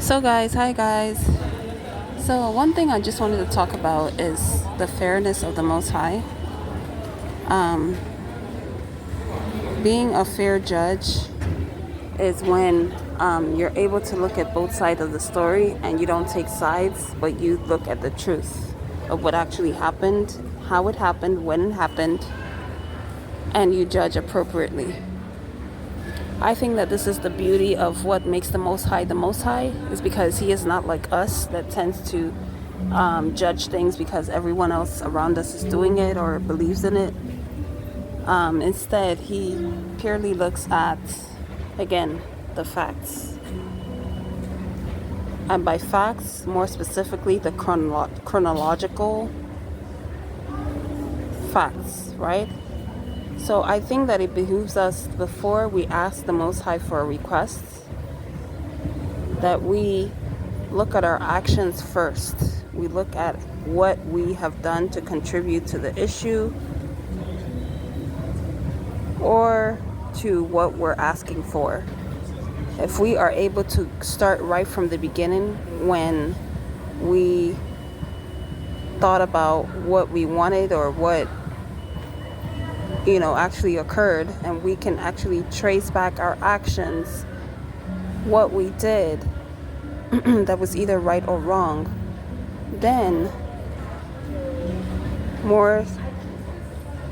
Hi guys. So one thing I just wanted to talk about is the fairness of the Most High. Um, Being a fair judge is when you're able to look at both sides of the story and you don't take sides, but you look at the truth of what actually happened, how it happened, when it happened, and you judge appropriately. I think that this is the beauty of what makes the Most High, is because He is not like us that tends to judge things because everyone else around us is doing it or believes in it. Instead, He purely looks at, again, the facts. And by facts, more specifically, the chronological facts, right? So I think that it behooves us, before we ask the Most High for a request, that we look at our actions first. We look at what we have done to contribute to the issue or to what we're asking for. If we are able to start right from the beginning, when we thought about what we wanted or what actually occurred, and we can actually trace back our actions, what we did that was either right or wrong, then more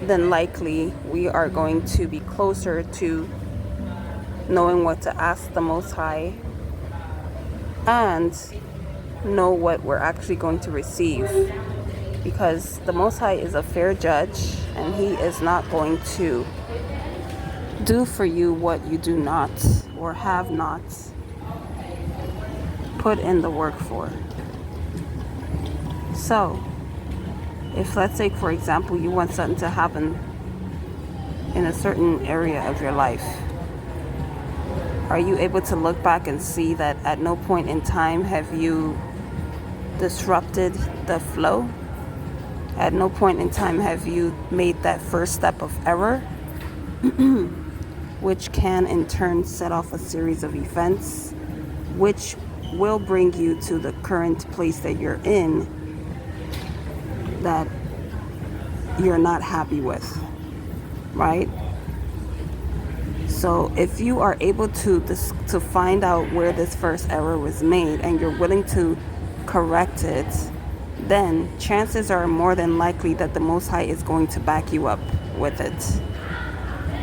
than likely we are going to be closer to knowing what to ask the Most High and know what we're actually going to receive. Because the Most High is a fair judge, and He is not going to do for you what you do not or have not put in the work for. So, if, let's say, for example, you want something to happen in a certain area of your life, are you able to look back and see that at no point in time have you disrupted the flow? At no point in time have you made that first step of error, which can in turn set off a series of events which will bring you to the current place that you're in that you're not happy with, right? So if you are able to find out where this first error was made and you're willing to correct it, then chances are more than likely that the Most High is going to back you up with it.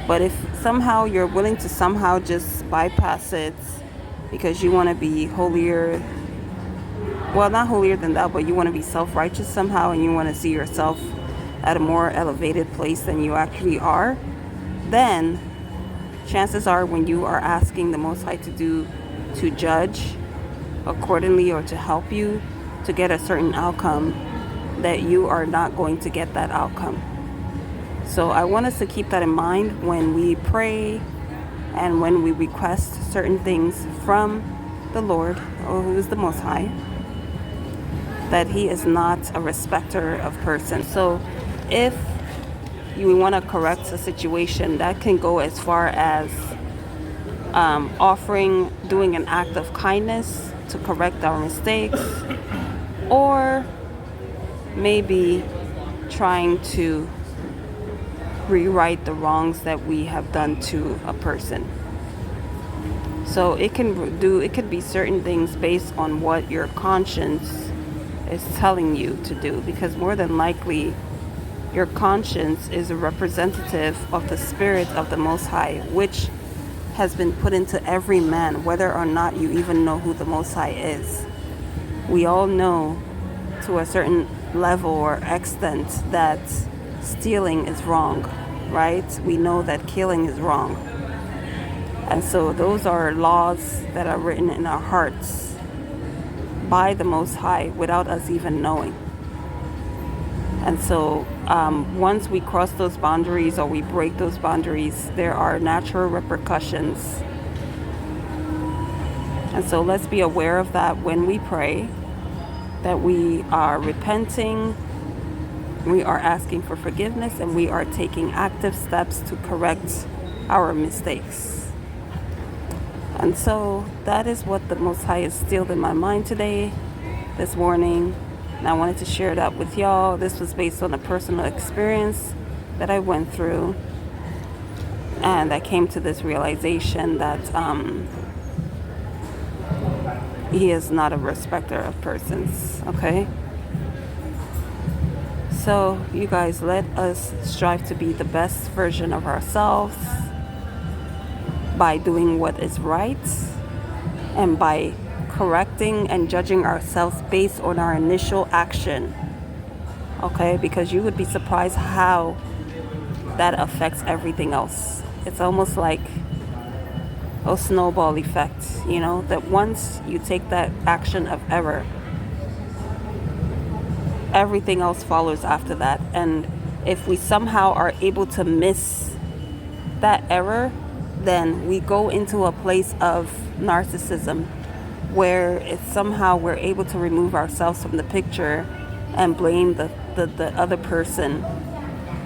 But if somehow you're willing to somehow just bypass it because you want to be holier, well, not holier than that, but you want to be self-righteous somehow, and you want to see yourself at a more elevated place than you actually are, then chances are when you are asking the Most High to judge accordingly or to help you to get a certain outcome, that you are not going to get that outcome. So I want us to keep that in mind when we pray and when we request certain things from the Lord, or who is the Most High, that He is not a respecter of persons. So if you want to correct a situation, that can go as far as doing an act of kindness to correct our mistakes, or maybe trying to rewrite the wrongs that we have done to a person. So it could be certain things based on what your conscience is telling you to do, because more than likely your conscience is a representative of the Spirit of the Most High, which has been put into every man, whether or not you even know who the Most High is. We all know to a certain level or extent that stealing is wrong, right? We know that killing is wrong. And so those are laws that are written in our hearts by the Most High without us even knowing. And so once we cross those boundaries or we break those boundaries, there are natural repercussions. And so let's be aware of that when we pray, that we are repenting, we are asking for forgiveness, and we are taking active steps to correct our mistakes. And so that is what the Most High instilled in my mind today, this morning. And I wanted to share that with y'all. This was based on a personal experience that I went through. And I came to this realization that he is not a respecter of persons, okay? So you guys, let us strive to be the best version of ourselves by doing what is right and by correcting and judging ourselves based on our initial action, okay? Because you would be surprised how that affects everything else. It's almost like a snowball effect, you know, that once you take that action of error, everything else follows after that. And if we somehow are able to miss that error, then we go into a place of narcissism where it's somehow we're able to remove ourselves from the picture and blame the other person,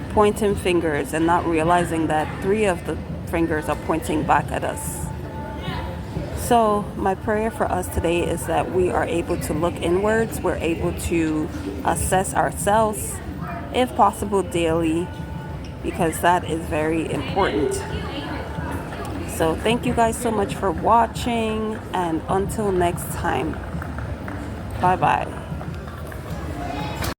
pointing fingers and not realizing that 3 of the fingers are pointing back at us. So my prayer for us today is that we are able to look inwards. We're able to assess ourselves, if possible, daily, because that is very important. So thank you guys so much for watching, and until next time, bye-bye.